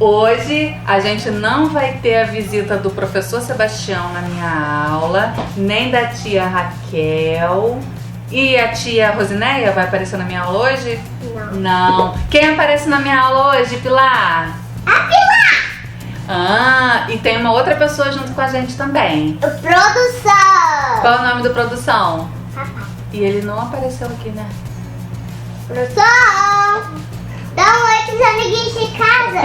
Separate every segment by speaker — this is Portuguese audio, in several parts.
Speaker 1: Hoje a gente não vai ter a visita do professor Sebastião na minha aula, nem da tia Raquel. E a tia Rosineia vai aparecer na minha aula hoje? Não. Quem aparece na minha aula hoje, Pilar?
Speaker 2: A Pilar!
Speaker 1: Ah, e tem uma outra pessoa junto com a gente também.
Speaker 2: Produção!
Speaker 1: Qual é o nome do produção?
Speaker 2: Papai.
Speaker 1: E ele não apareceu aqui, né?
Speaker 2: Produção! Dá um oi pros amiguinhos de casa.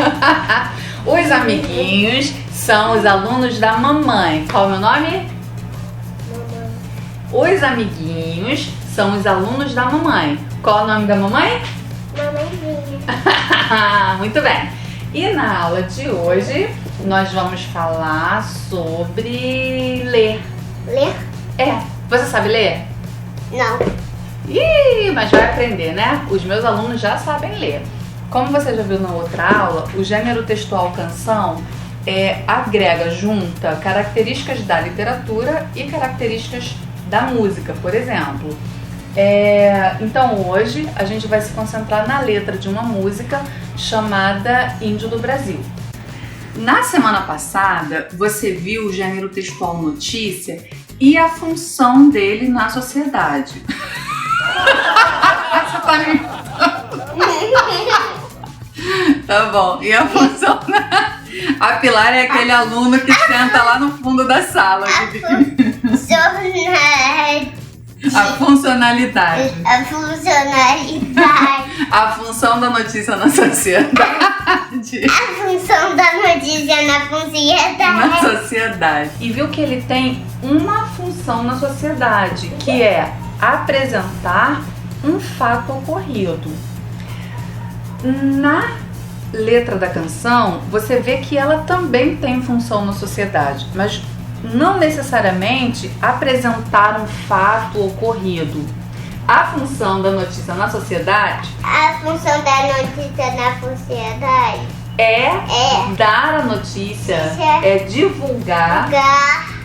Speaker 1: Os amiguinhos são os alunos da mamãe. Qual é o meu nome? Os amiguinhos são os alunos da mamãe. Qual é o nome da mamãe?
Speaker 2: Mamãezinha.
Speaker 1: Muito bem. E na aula de hoje nós vamos falar sobre ler.
Speaker 2: Ler?
Speaker 1: É, você sabe ler?
Speaker 2: Não.
Speaker 1: Ih, mas vai aprender, né? Os meus alunos já sabem ler. Como você já viu na outra aula, o gênero textual canção agrega, junta características da literatura e características da música, por exemplo. Então hoje a gente vai se concentrar na letra de uma música chamada Índio do Brasil. Na semana passada você viu o gênero textual notícia e a função dele na sociedade. Você tá me... Tá bom, e a função... A Pilar é aquele aluno que senta lá no fundo da sala. A funcionalidade.
Speaker 2: A funcionalidade.
Speaker 1: A função da notícia na sociedade.
Speaker 2: A função da notícia
Speaker 1: Na sociedade. E viu que ele tem uma função na sociedade, que é apresentar um fato ocorrido. Na letra da canção, você vê que ela também tem função na sociedade, mas não necessariamente apresentar um fato ocorrido. A função da notícia na sociedade...
Speaker 2: A função da notícia na sociedade
Speaker 1: é dar a notícia, é divulgar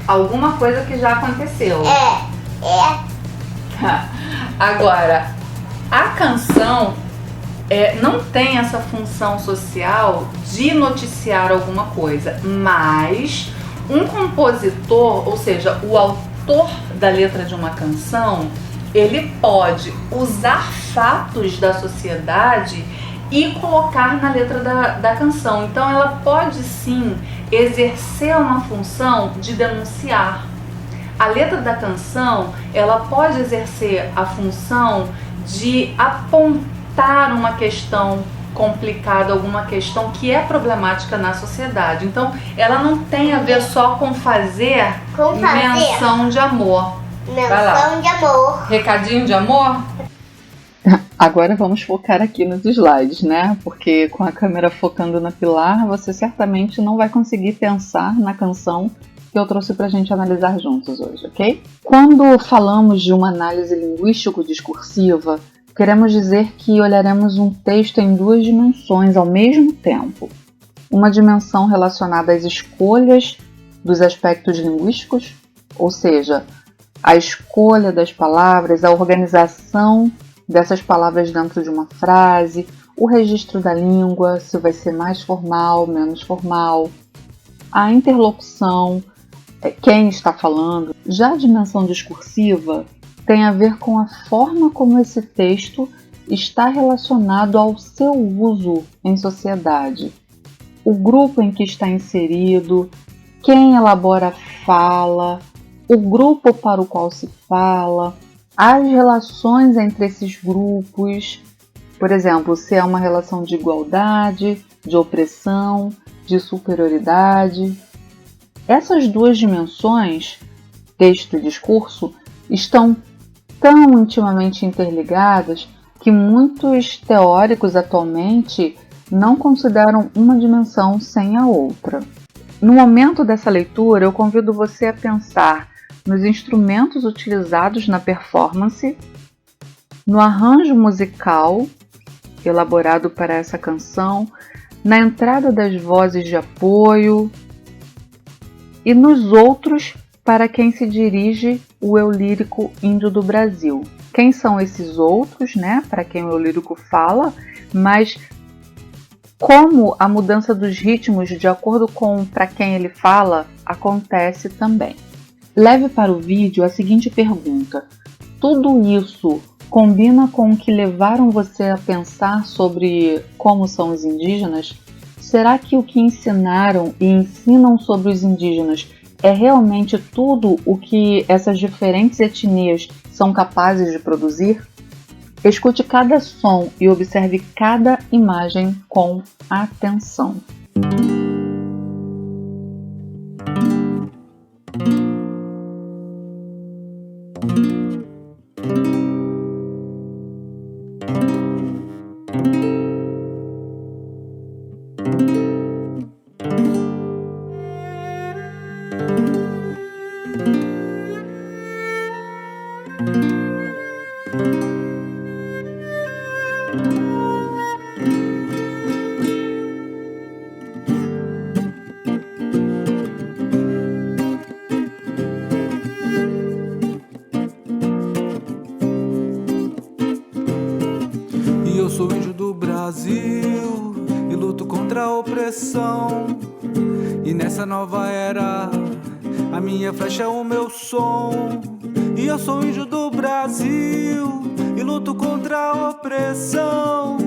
Speaker 1: alguma coisa que já aconteceu. Agora, a canção não tem essa função social de noticiar alguma coisa, mas um compositor, ou seja, o autor da letra de uma canção, ele pode usar fatos da sociedade e colocar na letra da canção. Então ela pode sim exercer uma função de denunciar. A letra da canção, ela pode exercer a função de apontar uma questão complicada, alguma questão que é problemática na sociedade. Então ela não tem a ver só com fazer menção de amor.
Speaker 2: Menção de amor.
Speaker 1: Recadinho de amor? Agora vamos focar aqui nos slides, né? Porque com a câmera focando na Pilar, você certamente não vai conseguir pensar na canção que eu trouxe pra gente analisar juntos hoje, ok? Quando falamos de uma análise linguístico-discursiva, queremos dizer que olharemos um texto em duas dimensões ao mesmo tempo. Uma dimensão relacionada às escolhas dos aspectos linguísticos, ou seja, a escolha das palavras, a organização dessas palavras dentro de uma frase, o registro da língua, se vai ser mais formal, menos formal, a interlocução, quem está falando. Já a dimensão discursiva tem a ver com a forma como esse texto está relacionado ao seu uso em sociedade, o grupo em que está inserido, quem elabora a fala, o grupo para o qual se fala, as relações entre esses grupos, por exemplo, se é uma relação de igualdade, de opressão, de superioridade. Essas duas dimensões, texto e discurso, estão tão intimamente interligadas que muitos teóricos atualmente não consideram uma dimensão sem a outra. No momento dessa leitura, eu convido você a pensar nos instrumentos utilizados na performance, no arranjo musical elaborado para essa canção, na entrada das vozes de apoio e nos outros para quem se dirige o eu lírico índio do Brasil. Quem são esses outros, né? Para quem o eu lírico fala, mas Como a mudança dos ritmos de acordo com para quem ele fala acontece também. Leve para o vídeo a seguinte pergunta: tudo isso combina com o que levaram você a pensar sobre como são os indígenas? Será que o que ensinaram e ensinam sobre os indígenas é realmente tudo o que essas diferentes etnias são capazes de produzir? Escute cada som e observe cada imagem com atenção.
Speaker 3: E eu sou índio do Brasil e luto contra a opressão. E nessa nova era, a minha flecha é o meu som. E eu sou índio do Brasil e luto contra a opressão.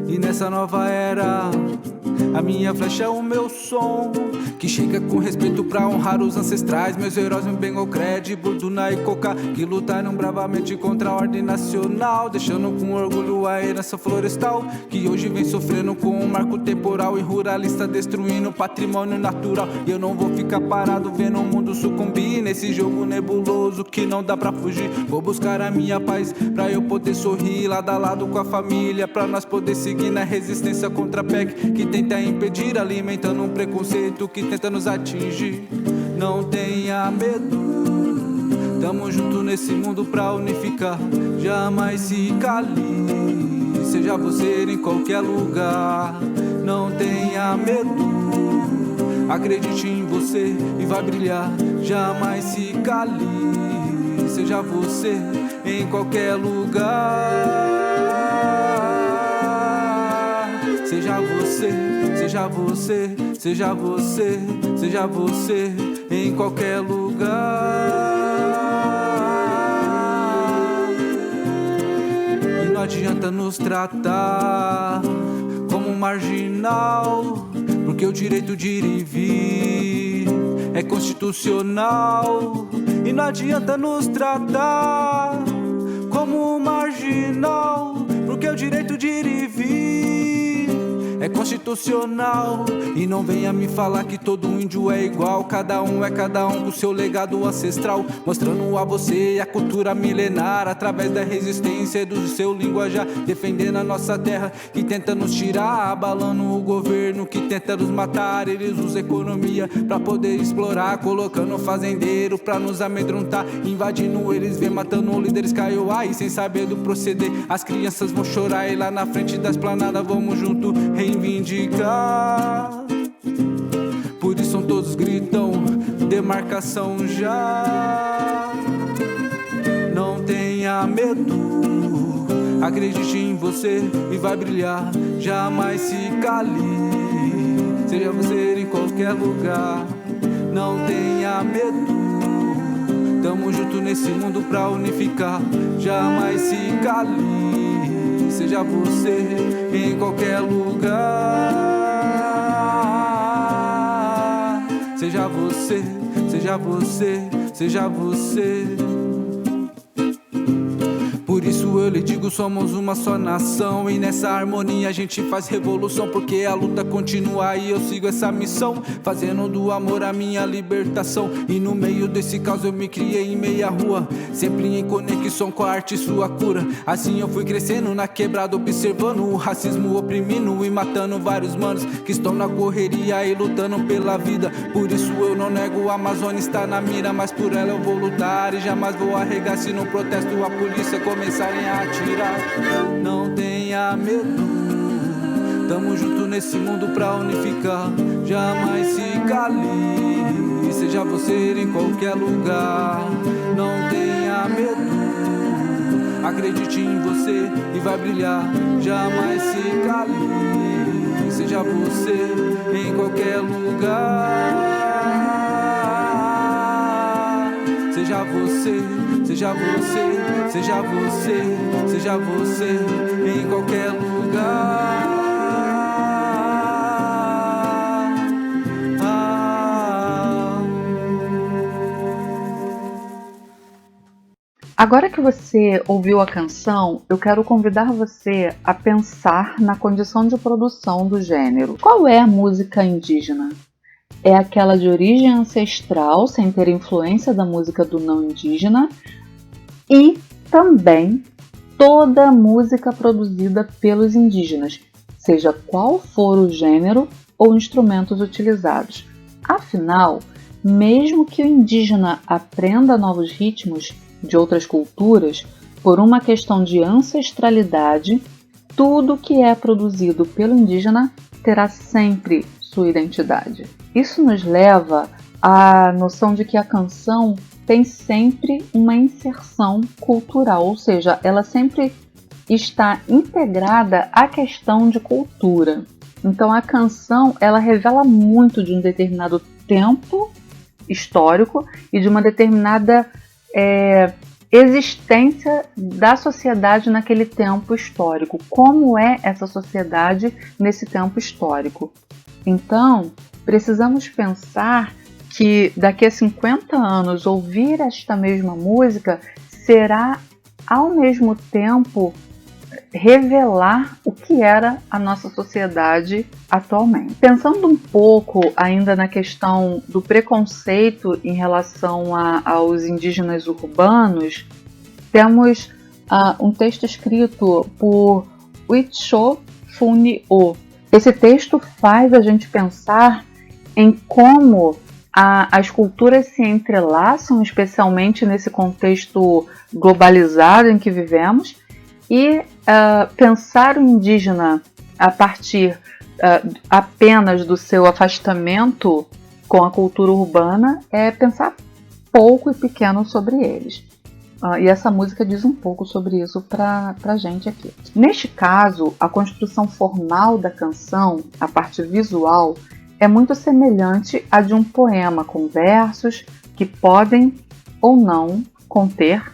Speaker 3: E nessa nova era, a minha flecha é o meu som. Que chega com respeito pra honrar os ancestrais. Meus heróis me bem ao crédito, Burduna e Coca, que lutaram bravamente contra a ordem nacional, deixando com orgulho a herança florestal, que hoje vem sofrendo com um marco temporal e ruralista, destruindo o patrimônio natural. E eu não vou ficar parado vendo o mundo sucumbir nesse jogo nebuloso que não dá pra fugir. Vou buscar a minha paz pra eu poder sorrir lado a lado com a família, pra nós poder seguir na resistência contra a PEC que tenta impedir, alimentando um preconceito que tenta nos atingir. Não tenha medo, tamo junto nesse mundo pra unificar. Jamais se cale, seja você em qualquer lugar. Não tenha medo, acredite em você e vai brilhar. Jamais se cale, seja você em qualquer lugar. Seja você, seja você, seja você, seja você em qualquer lugar. E não adianta nos tratar como um marginal, porque o direito de ir e vir é constitucional. E não adianta nos tratar como um marginal, porque o direito de ir e vir é constitucional. E não venha me falar que todo índio é igual. Cada um é cada um com seu legado ancestral, mostrando a você a cultura milenar através da resistência e do seu linguajar, defendendo a nossa terra que tenta nos tirar, abalando o governo que tenta nos matar. Eles usam economia pra poder explorar, colocando fazendeiro pra nos amedrontar, invadindo eles, vem matando líderes Kaiowá. E sem saber do proceder, as crianças vão chorar, e lá na frente da esplanada vamos junto reivindicar. Por isso todos gritam, demarcação já. Não tenha medo, acredite em você e vai brilhar. Jamais se cale, seja você em qualquer lugar. Não tenha medo, tamo junto nesse mundo pra unificar. Jamais se cale, seja você em qualquer lugar. Seja você, seja você, seja você. Por isso eu lhe digo, somos uma só nação, e nessa harmonia a gente faz revolução, porque a luta continua e eu sigo essa missão, fazendo do amor a minha libertação. E no meio desse caos eu me criei em meia rua, sempre em conexão com a arte e sua cura. Assim eu fui crescendo na quebrada, observando o racismo oprimindo e matando vários manos que estão na correria e lutando pela vida. Por isso eu não nego, a Amazônia está na mira, mas por ela eu vou lutar e jamais vou arregar se no protesto a polícia começarem a atirar. Não tenha medo, tamo junto nesse mundo pra unificar. Jamais se cale, seja você em qualquer lugar. Não tenha medo, acredite em você e vai brilhar. Jamais se cale, seja você em qualquer lugar. Seja você, seja você, seja você, seja você em qualquer lugar.
Speaker 1: Agora que você ouviu a canção, eu quero convidar você a pensar na condição de produção do gênero. Qual é a música indígena? É aquela de origem ancestral, sem ter influência da música do não indígena, e também toda música produzida pelos indígenas, seja qual for o gênero ou instrumentos utilizados. Afinal, mesmo que o indígena aprenda novos ritmos de outras culturas, por uma questão de ancestralidade, tudo que é produzido pelo indígena terá sempre sua identidade. Isso nos leva à noção de que a canção tem sempre uma inserção cultural, ou seja, ela sempre está integrada à questão de cultura. Então a canção, ela revela muito de um determinado tempo histórico e de uma determinada existência da sociedade naquele tempo histórico. Como é essa sociedade nesse tempo histórico? Então, precisamos pensar que daqui a 50 anos ouvir esta mesma música será ao mesmo tempo revelar o que era a nossa sociedade atualmente. Pensando um pouco ainda na questão do preconceito em relação aos indígenas urbanos, temos um texto escrito por Huicho Funi-o. Esse texto faz a gente pensar em como as culturas se entrelaçam, especialmente nesse contexto globalizado em que vivemos, e pensar o indígena a partir apenas do seu afastamento com a cultura urbana é pensar pouco e pequeno sobre eles. E essa música diz um pouco sobre isso para a gente aqui. Neste caso, a construção formal da canção, a parte visual, é muito semelhante à de um poema com versos que podem ou não conter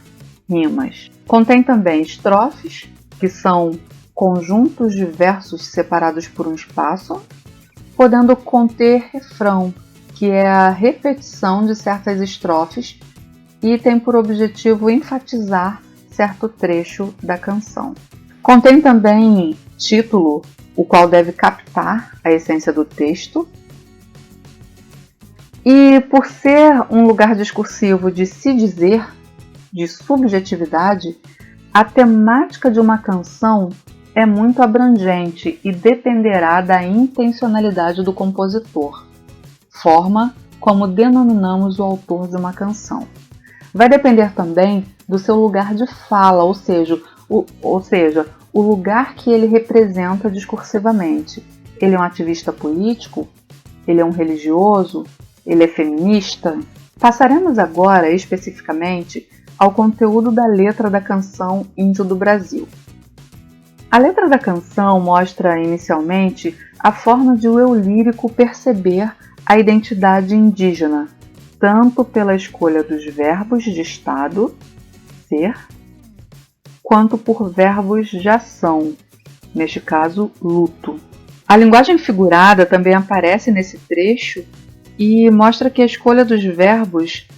Speaker 1: rimas. Contém também estrofes, que são conjuntos de versos separados por um espaço, podendo conter refrão, que é a repetição de certas estrofes e tem por objetivo enfatizar certo trecho da canção. Contém também título, o qual deve captar a essência do texto. E por ser um lugar discursivo de se dizer, de subjetividade, a temática de uma canção é muito abrangente e dependerá da intencionalidade do compositor, forma como denominamos o autor de uma canção. Vai depender também do seu lugar de fala, ou seja, o lugar que ele representa discursivamente. Ele é um ativista político? Ele é um religioso? Ele é feminista? Passaremos agora, especificamente, ao conteúdo da letra da canção Índio do Brasil. A letra da canção mostra, inicialmente, a forma de o eu lírico perceber a identidade indígena, tanto pela escolha dos verbos de estado, ser, quanto por verbos de ação, neste caso, luto. A linguagem figurada também aparece nesse trecho e mostra que a escolha dos verbos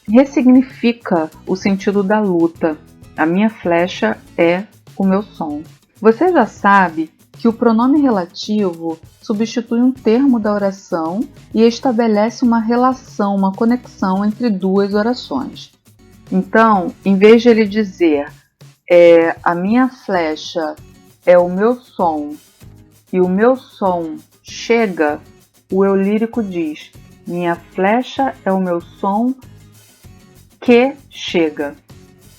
Speaker 1: ressignifica o sentido da luta. A minha flecha é o meu som. Você já sabe que o pronome relativo substitui um termo da oração e estabelece uma relação, uma conexão entre duas orações. Então, em vez de ele dizer a minha flecha é o meu som e o meu som chega, o eu lírico diz minha flecha é o meu som que chega.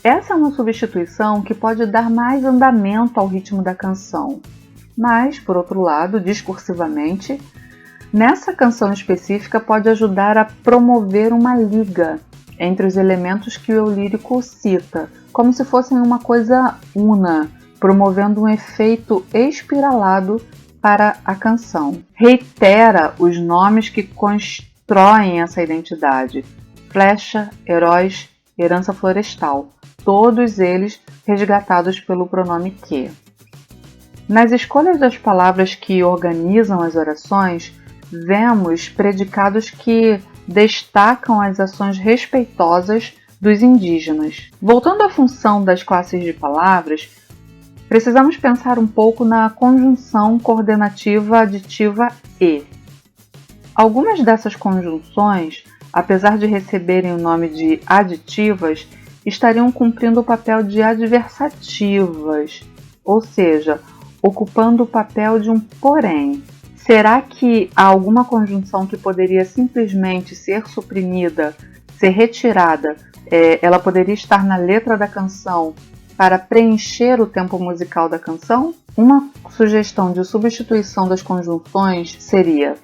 Speaker 1: Essa é uma substituição que pode dar mais andamento ao ritmo da canção. Mas, por outro lado, discursivamente, nessa canção específica pode ajudar a promover uma liga entre os elementos que o eu lírico cita, como se fossem uma coisa una, promovendo um efeito espiralado para a canção. Reitera os nomes que constroem essa identidade: flecha, heróis, herança florestal, todos eles resgatados pelo pronome que. Nas escolhas das palavras que organizam as orações, vemos predicados que destacam as ações respeitosas dos indígenas. Voltando à função das classes de palavras, precisamos pensar um pouco na conjunção coordenativa aditiva e. Algumas dessas conjunções, apesar de receberem o nome de aditivas, estariam cumprindo o papel de adversativas, ou seja, ocupando o papel de um porém. Será que há alguma conjunção que poderia simplesmente ser suprimida, ser retirada? Ela poderia estar na letra da canção para preencher o tempo musical da canção? Uma sugestão de substituição das conjunções seria: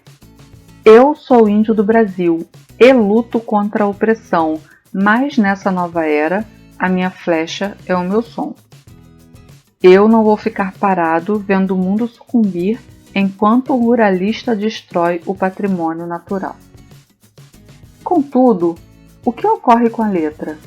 Speaker 1: eu sou índio do Brasil e luto contra a opressão, mas nessa nova era, a minha flecha é o meu som. Eu não vou ficar parado vendo o mundo sucumbir enquanto o ruralista destrói o patrimônio natural. Contudo, o que ocorre com a letra?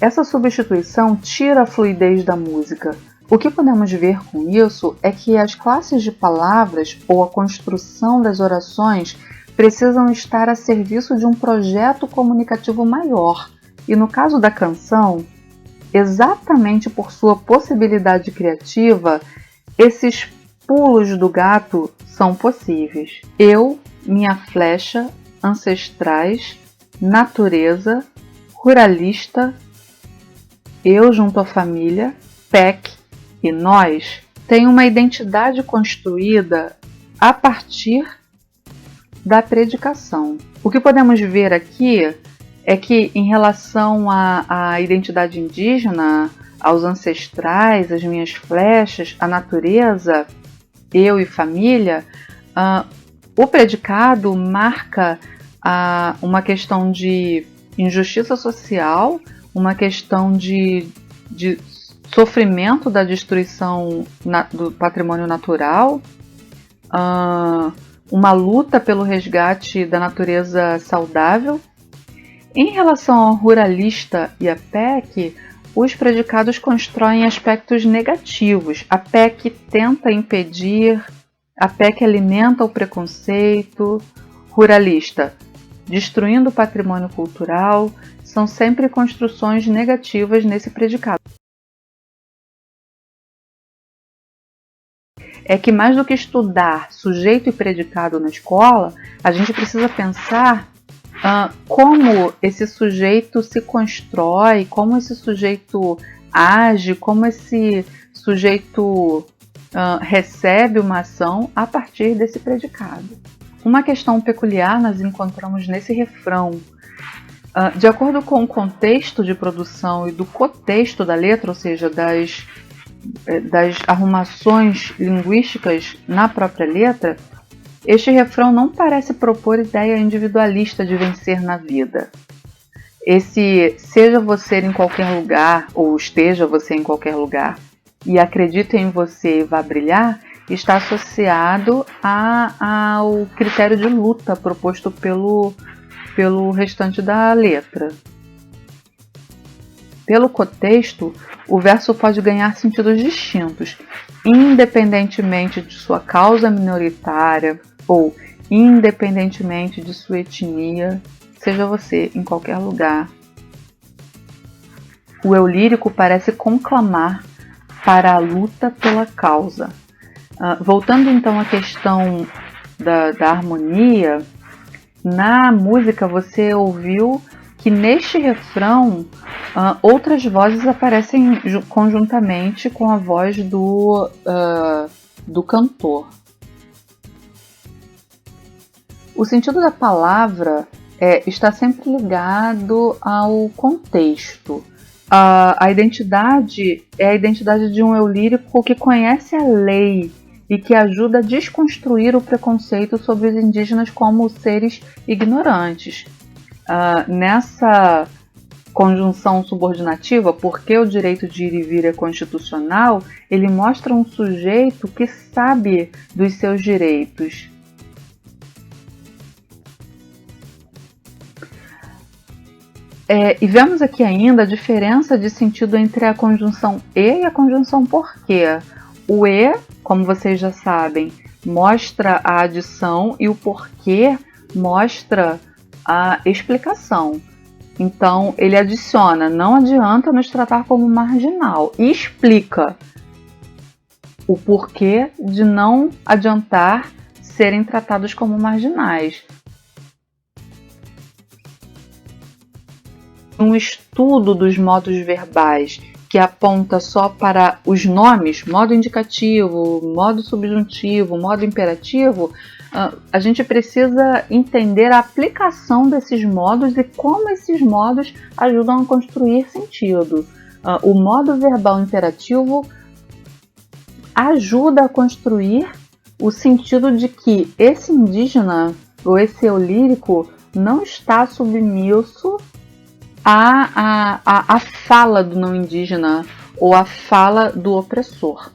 Speaker 1: Essa substituição tira a fluidez da música. O que podemos ver com isso é que as classes de palavras ou a construção das orações precisam estar a serviço de um projeto comunicativo maior. E no caso da canção, exatamente por sua possibilidade criativa, esses pulos do gato são possíveis. Eu, minha flecha, ancestrais, natureza, ruralista, eu junto à família, PEC e nós têm uma identidade construída a partir da predicação. O que podemos ver aqui é que, em relação à identidade indígena, aos ancestrais, às minhas flechas, à natureza, eu e família, o predicado marca uma questão de injustiça social, uma questão de sofrimento da destruição do patrimônio natural, uma luta pelo resgate da natureza saudável. Em relação ao ruralista e a PEC, os predicados constroem aspectos negativos. A PEC tenta impedir, a PEC alimenta o preconceito. Ruralista, destruindo o patrimônio cultural, são sempre construções negativas nesse predicado. É que mais do que estudar sujeito e predicado na escola, a gente precisa pensar como esse sujeito se constrói, como esse sujeito age, como esse sujeito recebe uma ação a partir desse predicado. Uma questão peculiar nós encontramos nesse refrão. De acordo com o contexto de produção e do cotexto da letra, ou seja, das arrumações linguísticas na própria letra, este refrão não parece propor ideia individualista de vencer na vida. Esse seja você em qualquer lugar, ou esteja você em qualquer lugar, e acredite em você e vá brilhar, está associado ao critério de luta proposto pelo restante da letra. Pelo contexto, o verso pode ganhar sentidos distintos, independentemente de sua causa minoritária ou independentemente de sua etnia, seja você em qualquer lugar. O eu lírico parece conclamar para a luta pela causa. Voltando então à questão da harmonia, na música você ouviu que neste refrão outras vozes aparecem conjuntamente com a voz do cantor. O sentido da palavra está sempre ligado ao contexto. A identidade é a identidade de um eu lírico que conhece a lei e que ajuda a desconstruir o preconceito sobre os indígenas como seres ignorantes. conjunção subordinativa, porque o direito de ir e vir é constitucional, ele mostra um sujeito que sabe dos seus direitos. E vemos aqui ainda a diferença de sentido entre a conjunção e a conjunção porque. O e, como vocês já sabem, mostra a adição e o porquê mostra a explicação. Então, ele adiciona, não adianta nos tratar como marginal, e explica o porquê de não adiantar serem tratados como marginais. Um estudo dos modos verbais que aponta só para os nomes, modo indicativo, modo subjuntivo, modo imperativo, a gente precisa entender a aplicação desses modos e como esses modos ajudam a construir sentido. O modo verbal imperativo ajuda a construir o sentido de que esse indígena ou esse eu lírico não está submisso à fala do não indígena ou à fala do opressor.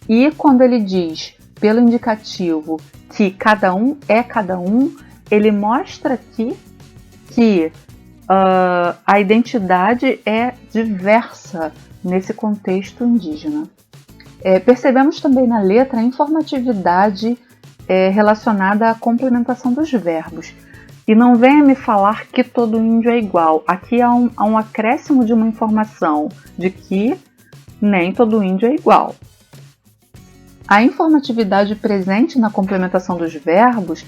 Speaker 1: E quando ele diz, pelo indicativo, que cada um é cada um, ele mostra aqui que a identidade é diversa nesse contexto indígena. Percebemos também na letra a informatividade relacionada à complementação dos verbos. E não venha me falar que todo índio é igual. Aqui há um acréscimo de uma informação de que nem todo índio é igual. A informatividade presente na complementação dos verbos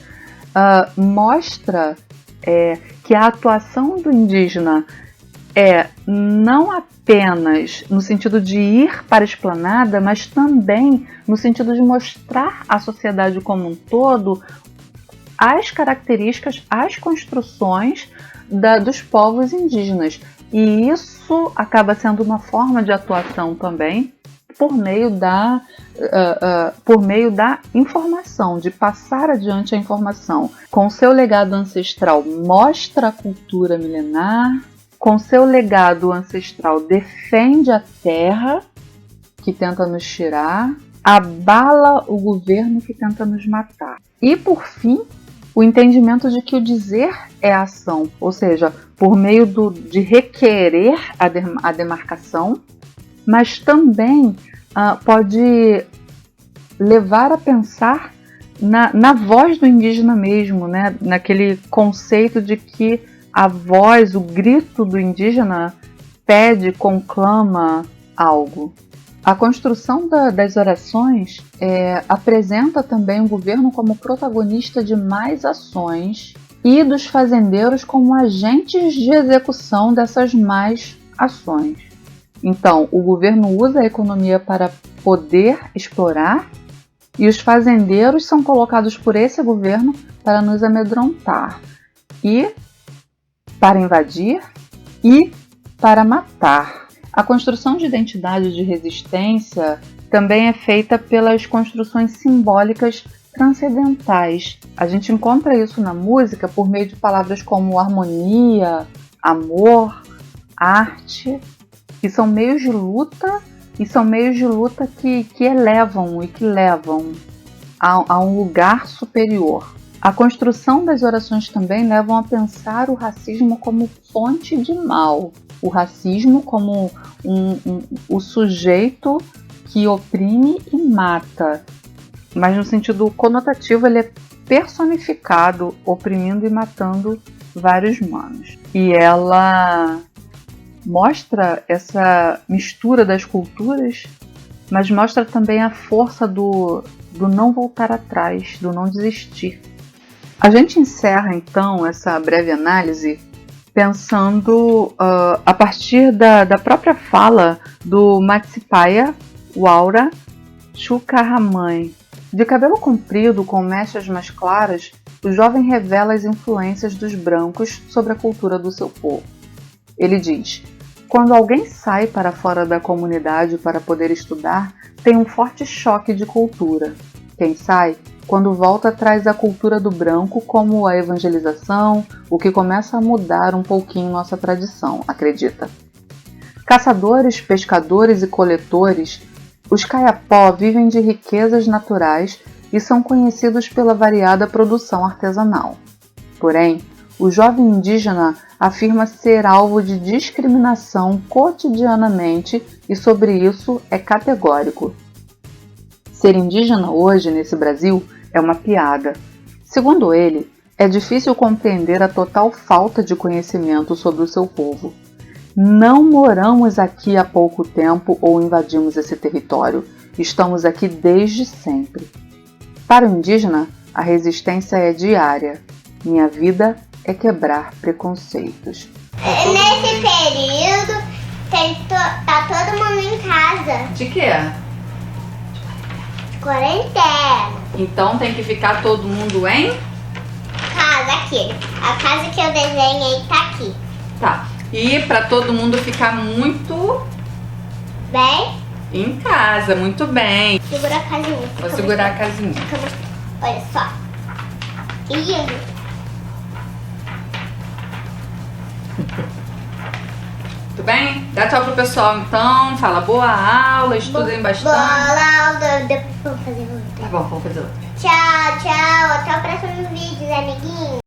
Speaker 1: mostra que a atuação do indígena é não apenas no sentido de ir para a esplanada, mas também no sentido de mostrar à sociedade como um todo as características, as construções dos povos indígenas. E isso acaba sendo uma forma de atuação também por meio da informação, de passar adiante a informação. Com seu legado ancestral mostra a cultura milenar, com seu legado ancestral defende a terra que tenta nos tirar, abala o governo que tenta nos matar. E por fim, o entendimento de que o dizer é a ação, ou seja, por meio de requerer a demarcação, mas também pode levar a pensar na voz do indígena mesmo, né? Naquele conceito de que a voz, o grito do indígena pede, conclama algo. A construção das orações apresenta também o governo como protagonista de mais ações e dos fazendeiros como agentes de execução dessas mais ações. Então, o governo usa a economia para poder explorar e os fazendeiros são colocados por esse governo para nos amedrontar e para invadir e para matar. A construção de identidade de resistência também é feita pelas construções simbólicas transcendentais. A gente encontra isso na música por meio de palavras como harmonia, amor, arte, que são meios de luta e são meios de luta que elevam e que levam a um lugar superior. A construção das orações também levam a pensar o racismo como fonte de mal, o racismo como o sujeito que oprime e mata, mas no sentido conotativo ele é personificado, oprimindo e matando vários humanos. E ela mostra essa mistura das culturas, mas mostra também a força do não voltar atrás, do não desistir. A gente encerra então essa breve análise pensando a partir da própria fala do Matsipaya Waura Chukahamani. De cabelo comprido com mechas mais claras, o jovem revela as influências dos brancos sobre a cultura do seu povo. Ele diz: quando alguém sai para fora da comunidade para poder estudar, tem um forte choque de cultura. Quem sai quando volta traz a cultura do branco como a evangelização, o que começa a mudar um pouquinho nossa tradição, acredita. Caçadores, pescadores e coletores, os Kayapó vivem de riquezas naturais e são conhecidos pela variada produção artesanal. Porém, o jovem indígena afirma ser alvo de discriminação cotidianamente e sobre isso é categórico. Ser indígena hoje, nesse Brasil, é uma piada. Segundo ele, é difícil compreender a total falta de conhecimento sobre o seu povo. Não moramos aqui há pouco tempo ou invadimos esse território. Estamos aqui desde sempre. Para o indígena, a resistência é diária. Minha vida é quebrar preconceitos.
Speaker 2: Nesse período, tá todo mundo em casa.
Speaker 1: De quê?
Speaker 2: De quarentena.
Speaker 1: Então tem que ficar todo mundo em?
Speaker 2: Casa aqui. A casa que eu desenhei tá aqui.
Speaker 1: Tá. E para todo mundo ficar muito
Speaker 2: Bem?
Speaker 1: em casa, muito bem.
Speaker 2: Segura a casinha.
Speaker 1: Vou segurar a casinha.
Speaker 2: Olha só. Lindo.
Speaker 1: Tudo bem? Dá tchau pro pessoal então. Fala boa aula, estudem bastante.
Speaker 2: Boa, depois vamos fazer outra.
Speaker 1: Tá bom, vamos fazer outra.
Speaker 2: Tchau, tchau. Até o próximo vídeo, amiguinhos.